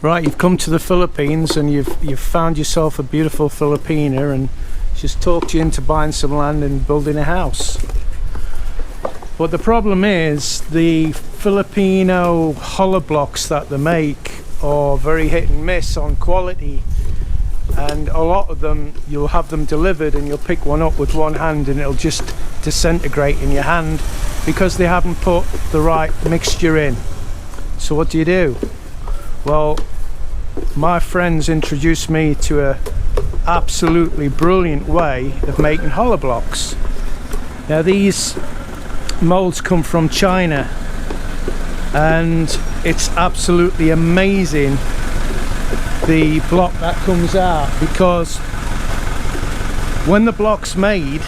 Right, you've come to the Philippines and you've found yourself a beautiful Filipina, and she's talked you into buying some land and building a house. But the problem is the Filipino hollow blocks that they make are very hit and miss on quality, and a lot of them you'll have them delivered and you'll pick one up with one hand and it'll just disintegrate in your hand because they haven't put the right mixture in. So what do? Well, my friends introduced me to a absolutely brilliant way of making hollow blocks. Now these molds come from China and it's absolutely amazing the block that comes out, because when the block's made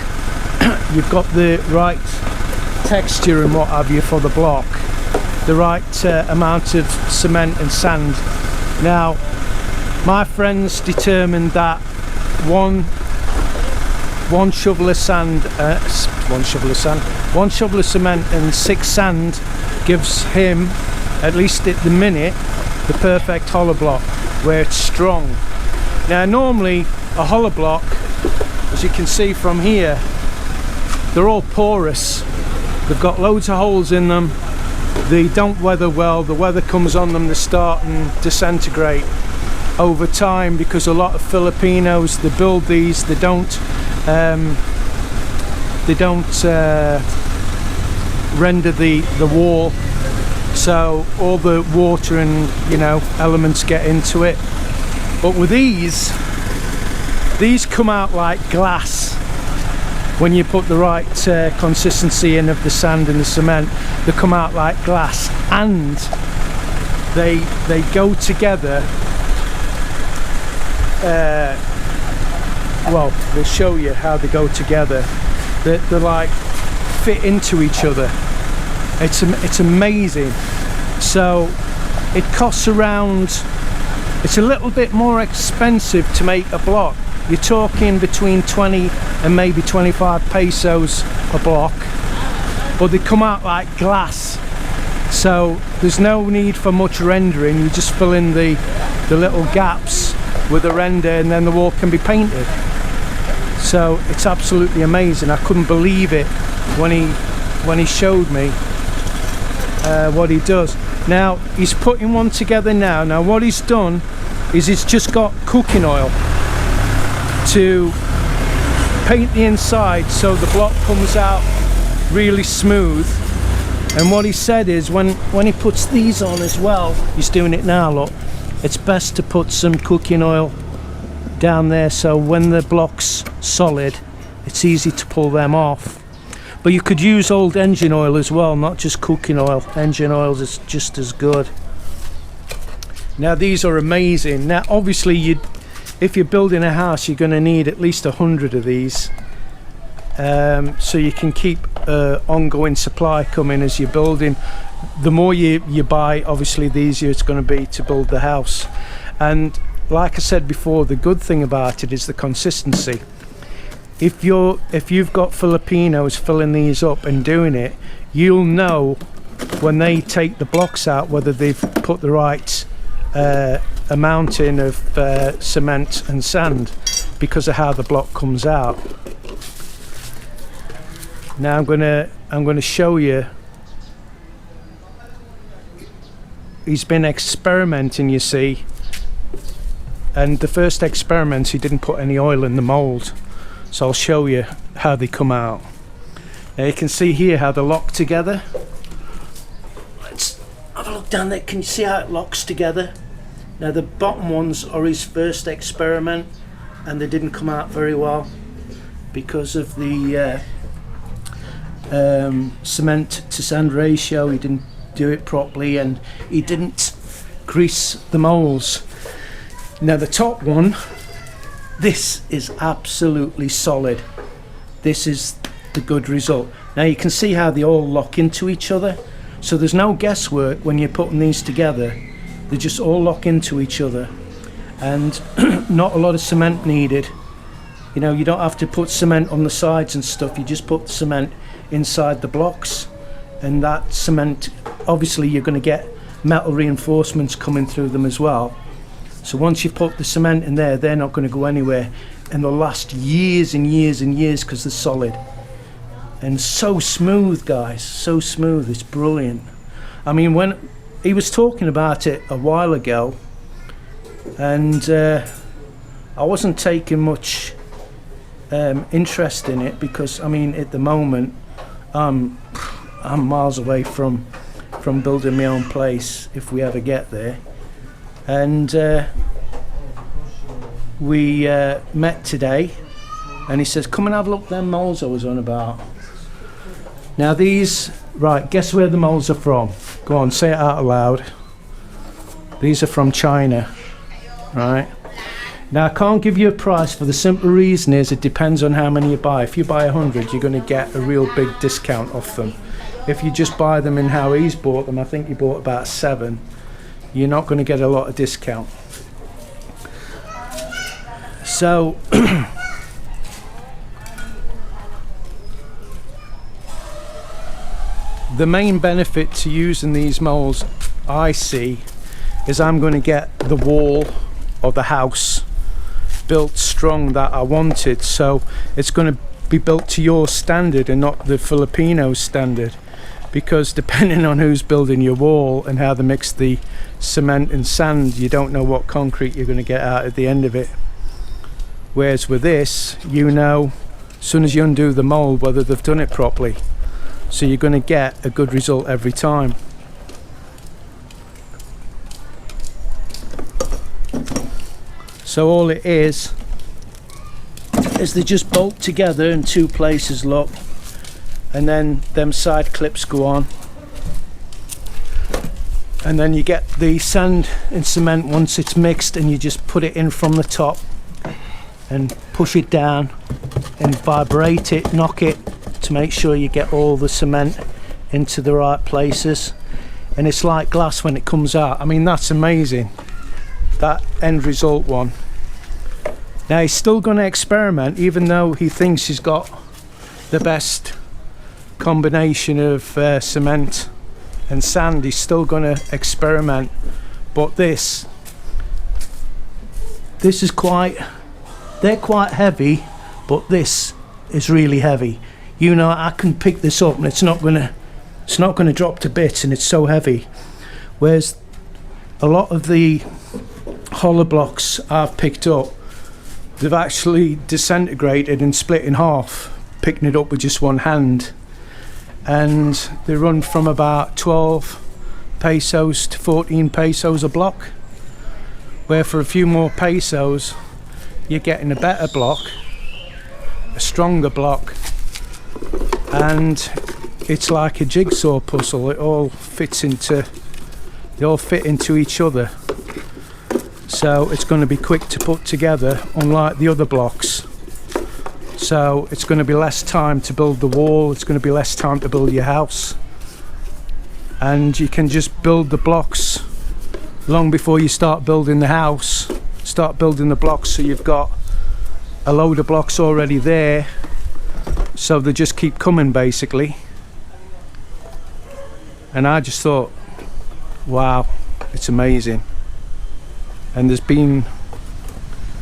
you've got the right texture and what have you for the block, the right amount of cement and sand. Now my friends determined that one shovel of cement and 6 sand gives him, at least at the minute, the perfect hollow block where it's strong. Now normally a hollow block, as you can see from here, they're all porous. They've got loads of holes in them. They don't weather well. The weather comes on them, they start and disintegrate over time, because a lot of Filipinos, they build these, they don't render the wall, so all the water and elements get into it. But with these come out like glass. When you put the right consistency in of the sand and the cement, they come out like glass, and they go together. Well, we'll show you how they go together. They're like fit into each other. It's amazing. So it costs around, it's a little bit more expensive to make a block. You're talking between 20 and maybe 25 pesos a block, but they come out like glass, so there's no need for much rendering. You just fill in the little gaps with a render and then the wall can be painted. So it's absolutely amazing. I couldn't believe it when he showed me what he does. Now he's putting one together now. Now what he's done is he's just got cooking oil to paint the inside so the block comes out really smooth. And what he said is when he puts these on as well, he's doing it now, look, it's best to put some cooking oil down there so when the block's solid it's easy to pull them off. But you could use old engine oil as well, not just cooking oil. Engine oil is just as good. Now these are amazing. Now obviously if you're building a house, you're going to need at least 100 of these, so you can keep ongoing supply coming as you're building. The more you buy, obviously the easier it's going to be to build the house. And like I said before, the good thing about it is the consistency. If you've got Filipinos filling these up and doing it, you'll know when they take the blocks out whether they've put the right amount in of cement and sand, because of how the block comes out. Now I'm gonna show you. He's been experimenting, you see, and the first experiment he didn't put any oil in the mold, so I'll show you how they come out. Now you can see here how they lock together. Let's have a look down there. Can you see how it locks together? Now the bottom ones are his first experiment and they didn't come out very well because of the cement to sand ratio. He didn't do it properly and he didn't grease the molds. Now the top one, this is absolutely solid. This is the good result. Now you can see how they all lock into each other, so there's no guesswork when you're putting these together. They just all lock into each other, and not a lot of cement needed. You don't have to put cement on the sides and stuff. You just put cement inside the blocks, and that cement, obviously you're going to get metal reinforcements coming through them as well, So once you put the cement in there, they're not going to go anywhere, and they'll last years and years and years because they're solid. And so smooth, guys, so smooth, it's brilliant. I mean, when he was talking about it a while ago, and I wasn't taking much interest in it, because I mean, at the moment I'm miles away from building my own place if we ever get there. And we met today, and he says, come and have a look at them moles I was on about. Now these, right, guess where the moles are from? Go on, say it out loud. These are from China, right? Now I can't give you a price for the simple reason is it depends on how many you buy. If you buy 100, you're going to get a real big discount off them. If you just buy them in how he's bought them, I think he bought about 7, you're not going to get a lot of discount. So the main benefit to using these molds I see is I'm going to get the wall or the house built strong that I wanted. So it's going to be built to your standard and not the Filipino standard, because depending on who's building your wall and how they mix the cement and sand, you don't know what concrete you're going to get out at the end of it. Whereas with this, you know as soon as you undo the mold whether they've done it properly, so you're going to get a good result every time. So all it is they just bolt together in 2 places, look, and then them side clips go on, and then you get the sand and cement once it's mixed, and you just put it in from the top and push it down and vibrate it, knock it to make sure you get all the cement into the right places, and it's like glass when it comes out. I mean, that's amazing, that end result one. Now he's still going to experiment, even though he thinks he's got the best combination of cement and sand. He's still going to experiment, but this is quite, they're quite heavy, but this is really heavy. You know, I can pick this up and it's not going to drop to bits, and it's so heavy. Whereas a lot of the hollow blocks I've picked up, they've actually disintegrated and split in half, picking it up with just one hand. And they run from about 12 pesos to 14 pesos a block, where for a few more pesos you're getting a better block, a stronger block, and it's like a jigsaw puzzle. It all fits into, they all fit into each other, so it's going to be quick to put together, unlike the other blocks. So it's going to be less time to build the wall, it's going to be less time to build your house, and you can just build the blocks long before you start building the house. Start building the blocks, so you've got a load of blocks already there, so they just keep coming basically. And I just thought, wow, it's amazing. And there's been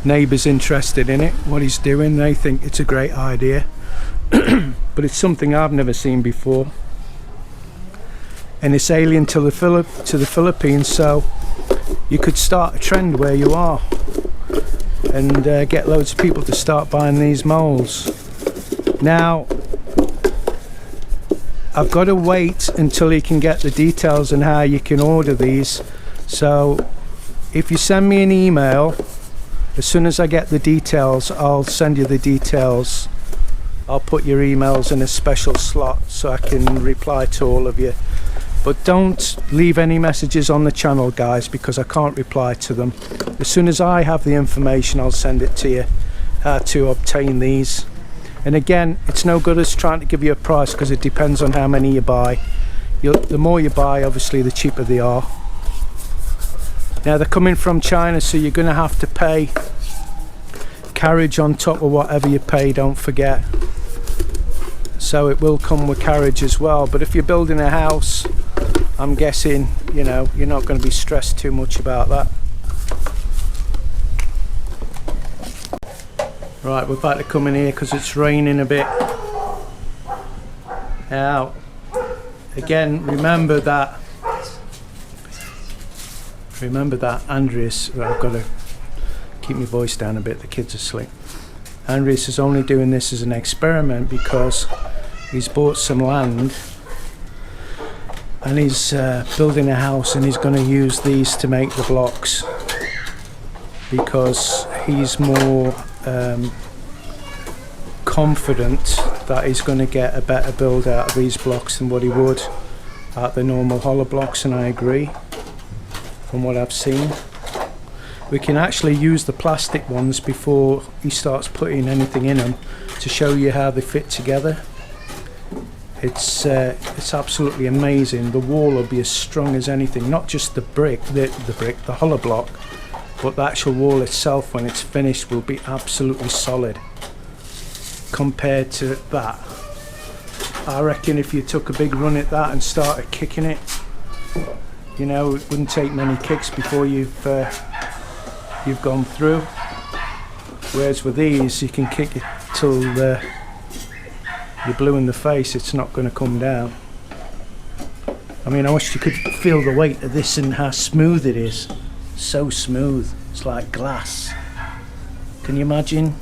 neighbours interested in it, what he's doing. They think it's a great idea. But it's something I've never seen before, and it's alien to the Philippines, so you could start a trend where you are and get loads of people to start buying these molds. Now I've got to wait until you can get the details on how you can order these, so if you send me an email, as soon as I get the details, I'll send you the details. I'll put your emails in a special slot so I can reply to all of you. But don't leave any messages on the channel, guys, because I can't reply to them. As soon as I have the information, I'll send it to you, how to obtain these. And again, it's no good us trying to give you a price, because it depends on how many you buy. The more you buy, obviously, the cheaper they are. Now they're coming from China, so you're going to have to pay carriage on top of whatever you pay, don't forget. So it will come with carriage as well. But if you're building a house, I'm guessing, you know, you're not going to be stressed too much about that. Right, we're about to come in here because it's raining a bit. Now, again, remember that Andreas, well, I've got to keep my voice down a bit, the kids are asleep. Andreas is only doing this as an experiment because he's bought some land and he's building a house, and he's going to use these to make the blocks because he's more confident that he's going to get a better build out of these blocks than what he would at the normal hollow blocks, and I agree from what I've seen. We can actually use the plastic ones before he starts putting anything in them to show you how they fit together. It's absolutely amazing. The wall will be as strong as anything, not just the brick, the hollow block, but the actual wall itself when it's finished will be absolutely solid. Compared to that, I reckon if you took a big run at that and started kicking it, you know, it wouldn't take many kicks before you've gone through. Whereas with these, you can kick it till you're blue in the face, it's not going to come down. I mean, I wish you could feel the weight of this and how smooth it is. So smooth, it's like glass. Can you imagine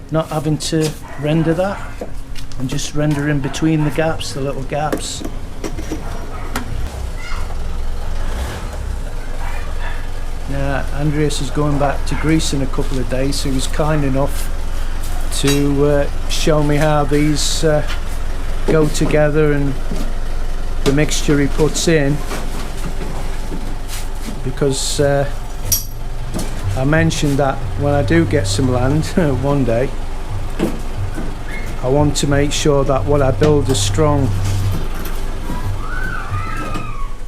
not having to render that and just render in between the gaps, the little gaps? Now, Andreas is going back to Greece in a couple of days, so he was kind enough to show me how these go together and the mixture he puts in, because I mentioned that when I do get some land one day, I want to make sure that what I build is strong,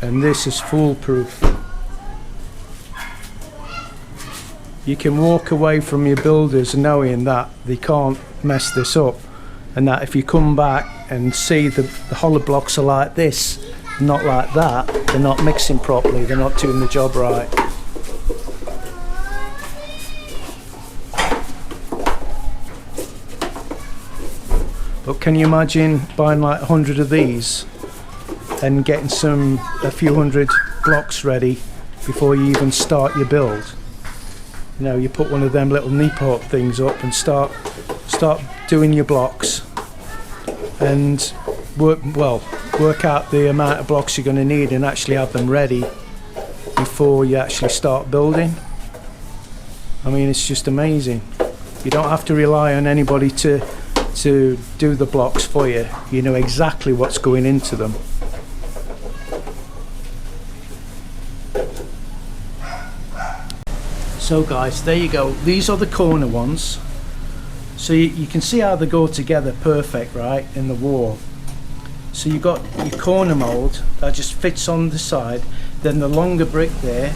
and this is foolproof. You can walk away from your builders knowing that they can't mess this up, and that if you come back and see the hollow blocks are like this, not like that, they're not mixing properly, they're not doing the job right. But can you imagine buying like 100 of these and getting a few hundred blocks ready before you even start your build? You know, you put one of them little knee port things up and start doing your blocks and work out the amount of blocks you're going to need and actually have them ready before you actually start building. I mean, it's just amazing. You don't have to rely on anybody to do the blocks for you. You know exactly what's going into them. So guys, there you go. These are the corner ones. So you can see how they go together perfect, right, in the wall. So you've got your corner mould that just fits on the side, then the longer brick there,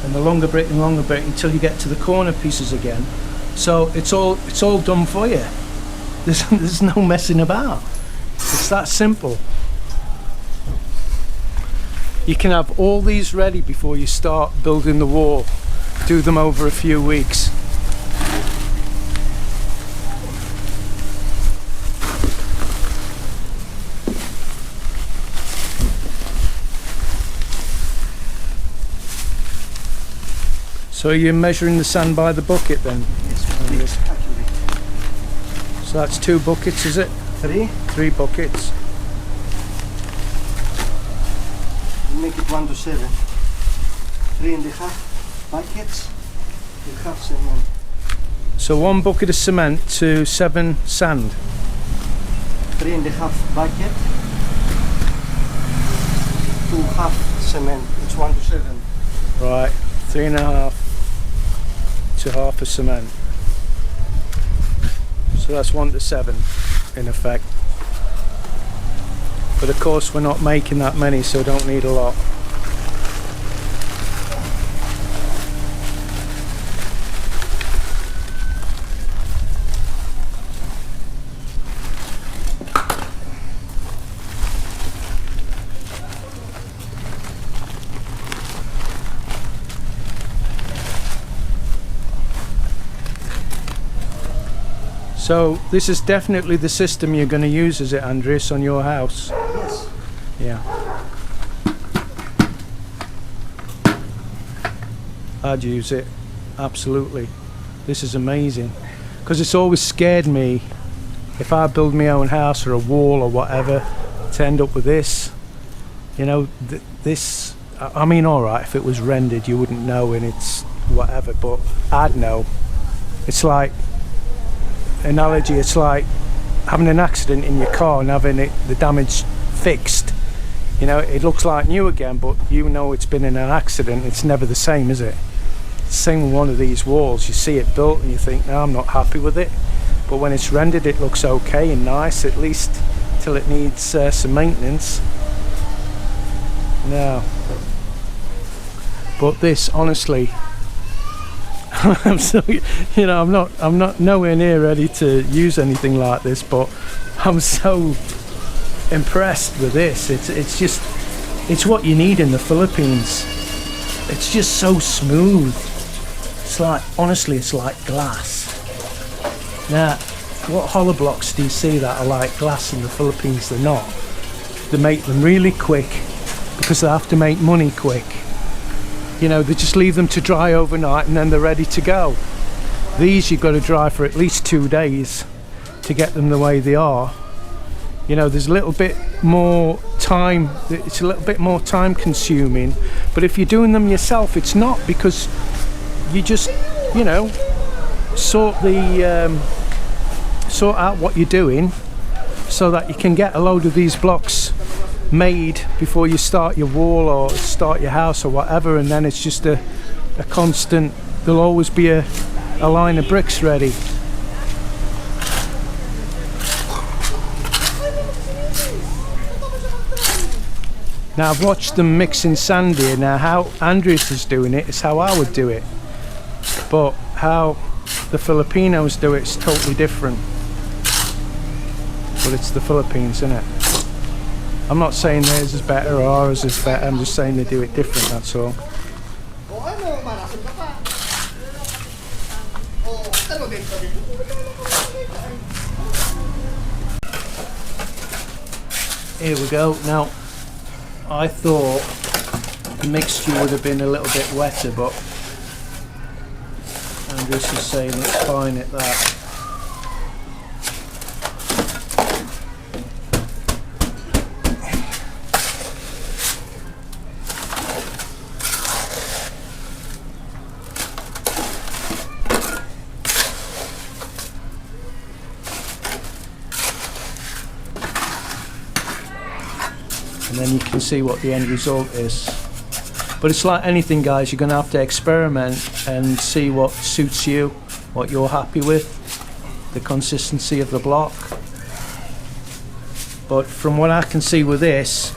and the longer brick and longer brick until you get to the corner pieces again. So it's all done for you. There's no messing about. It's that simple. You can have all these ready before you start building the wall. Do them over a few weeks. So you're measuring the sand by the bucket then? Yes, accurate. So that's 2 buckets, is it? 3. 3 buckets. We make it 1 to 7. 3.5 buckets with half cement. So 1 bucket of cement to 7 sand. 3.5 bucket to half cement. It's 1 to 7. Right, 3.5 to half a cement. So that's 1 to 7 in effect. But of course we're not making that many, so don't need a lot. So this is definitely the system you're going to use, is it, Andres, on your house? Yes. Yeah. I'd use it, absolutely. This is amazing, because it's always scared me if I build my own house or a wall or whatever to end up with this. You know, this, I mean, alright, if it was rendered you wouldn't know and it's whatever, but I'd know. It's like, analogy, it's like having an accident in your car and having the damage fixed. You know, it looks like new again, but you know it's been in an accident. It's never the same, is it? Same with one of these walls. You see it built and you think, no, I'm not happy with it, but when it's rendered it looks okay and nice, at least till it needs some maintenance. No, but this, honestly, I'm so, you know, I'm not nowhere near ready to use anything like this, but I'm so impressed with this. It's just, it's what you need in the Philippines. It's just so smooth. It's like, honestly, it's like glass. Now, what hollow blocks do you see that are like glass in the Philippines? They're not. They make them really quick because they have to make money quick. You know, they just leave them to dry overnight and then they're ready to go. These you've got to dry for at least 2 days to get them the way they are. You know, there's a little bit more time, it's a little bit more time consuming, but if you're doing them yourself it's not, because you just, you know, sort out what you're doing so that you can get a load of these blocks made before you start your wall or start your house or whatever, and then it's just a constant, there'll always be a line of bricks ready. Now I've watched them mixing sand here. Now how Andres is doing it is how I would do it, but how the Filipinos do it's totally different. But it's the Philippines, isn't it? I'm not saying theirs is better or ours is better, I'm just saying they do it different, that's all. Here we go. Now, I thought the mixture would have been a little bit wetter, but Andres is saying it's fine at that. And then you can see what the end result is. But it's like anything, guys, you're going to have to experiment and see what suits you, what you're happy with, the consistency of the block. But from what I can see with this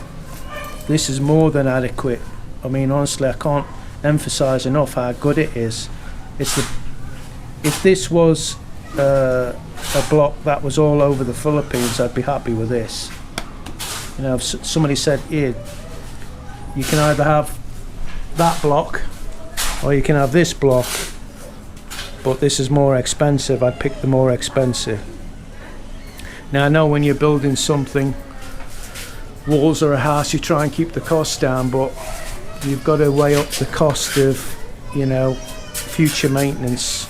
is more than adequate. I mean, honestly, I can't emphasize enough how good it is. If this was a block that was all over the Philippines, I'd be happy with this. You know, if somebody said, here, you can either have that block or you can have this block, but this is more expensive, I'd pick the more expensive. Now I know when you're building something, walls or a house, you try and keep the cost down, but you've got to weigh up the cost of, you know, future maintenance.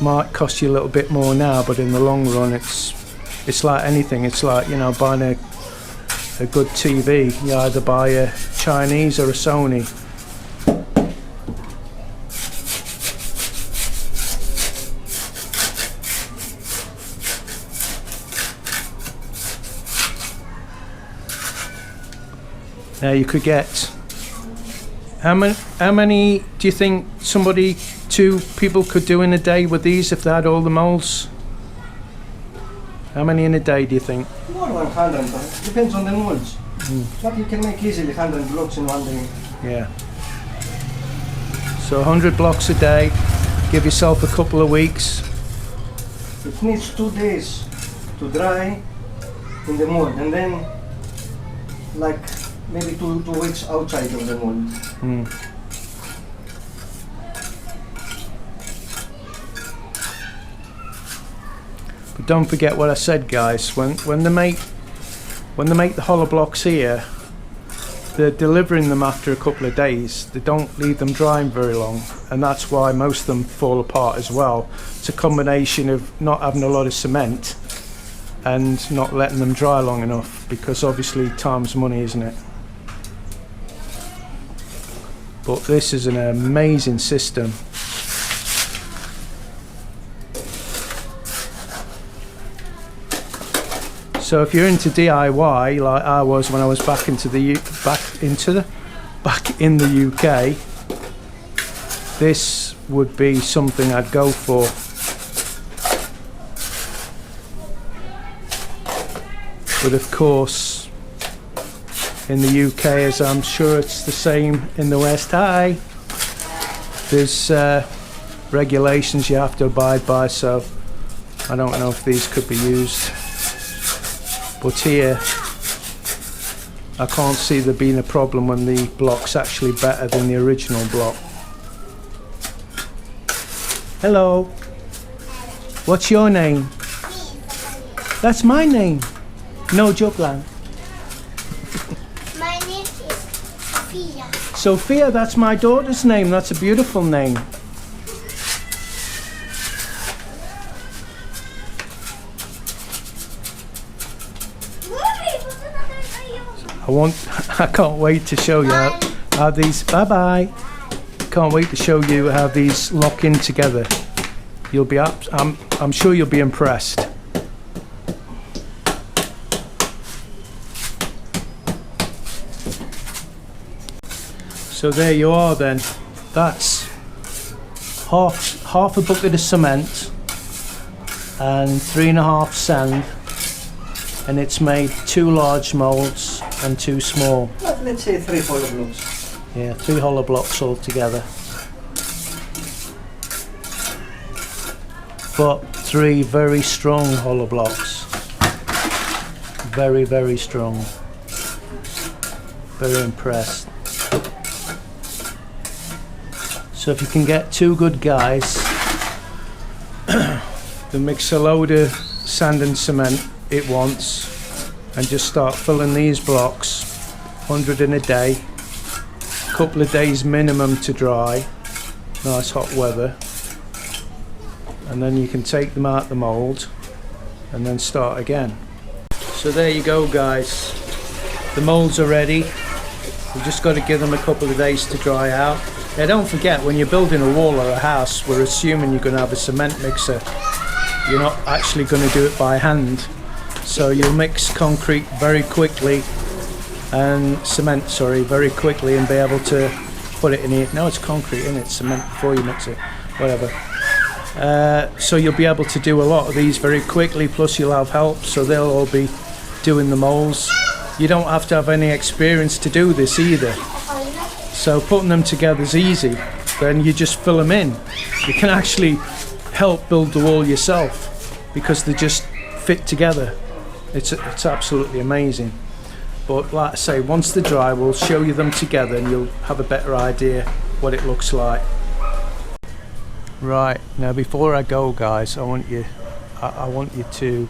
Might cost you a little bit more now, but in the long run it's like anything. It's like, you know, buying a good TV. You either buy a Chinese or a Sony. Now you could get, how many do you think two people could do in a day with these if they had all the molds? How many in a day do you think? More than 100, but it depends on the molds. But you can make easily 100 blocks in one day. Yeah. So 100 blocks a day, give yourself a couple of weeks. It needs 2 days to dry in the mold, and then like maybe two weeks outside of the mold. don't forget what I said, guys. When they make the hollow blocks here, they're delivering them after a couple of days. They don't leave them drying very long, and that's why most of them fall apart as well. It's a combination of not having a lot of cement and not letting them dry long enough, because obviously time's money, isn't it? But this is an amazing system. So if you're into DIY like I was when I was back in the UK, this would be something I'd go for. But of course, in the UK, as I'm sure it's the same in the West, there's regulations you have to abide by, so I don't know if these could be used. But here, I can't see there being a problem when the block's actually better than the original block. Hello. What's your name? That's my name. No joke lang. My name is Sophia. Sophia, that's my daughter's name. That's a beautiful name. I can't wait to show you how these, bye-bye. Can't wait to show you how these lock in together. You'll be up, I'm sure you'll be impressed. So there you are then. That's half a bucket of cement and 3.5 sand, and it's made 2 large moulds and 2 small. Let's say 3 hollow blocks. Yeah, 3 hollow blocks all together. But 3 very strong hollow blocks. Very, very strong. Very impressed. So if you can get 2 good guys to mix a load of sand and cement at once and just start filling these blocks, 100 in a day, couple of days minimum to dry, nice hot weather, and then you can take them out the mould and then start again. So there you go, guys, the moulds are ready. We've just got to give them a couple of days to dry out. Now don't forget, when you're building a wall or a house, we're assuming you're going to have a cement mixer. You're not actually going to do it by hand. So you'll mix concrete very quickly and cement, very quickly, and be able to put it in here. No, it's concrete, in it, cement before you mix it, whatever. So you'll be able to do a lot of these very quickly, plus you'll have help, so they'll all be doing the moulds. You don't have to have any experience to do this either. So putting them together is easy. Then you just fill them in. You can actually help build the wall yourself because they just fit together. It's absolutely amazing. But like I say, once they're dry, we'll show you them together and you'll have a better idea what it looks like. Right, now before I go, guys, I want you to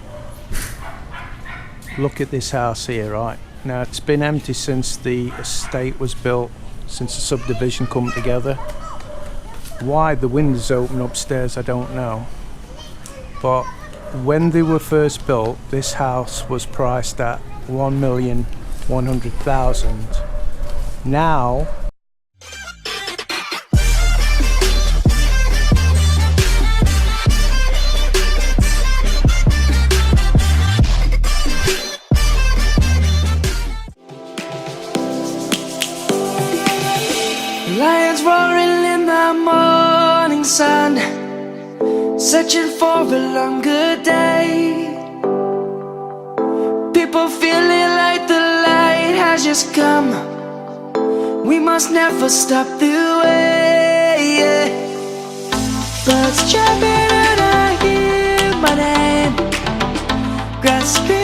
look at this house here, right? Now it's been empty since the estate was built, since the subdivision come together. Why the windows open upstairs, I don't know. But when they were first built, this house was priced at 1,100,000. Now lions roaring in the morning sun, searching for a longer day. People feeling like the light has just come. We must never stop the way. Birds chirping and I hear my name, grasping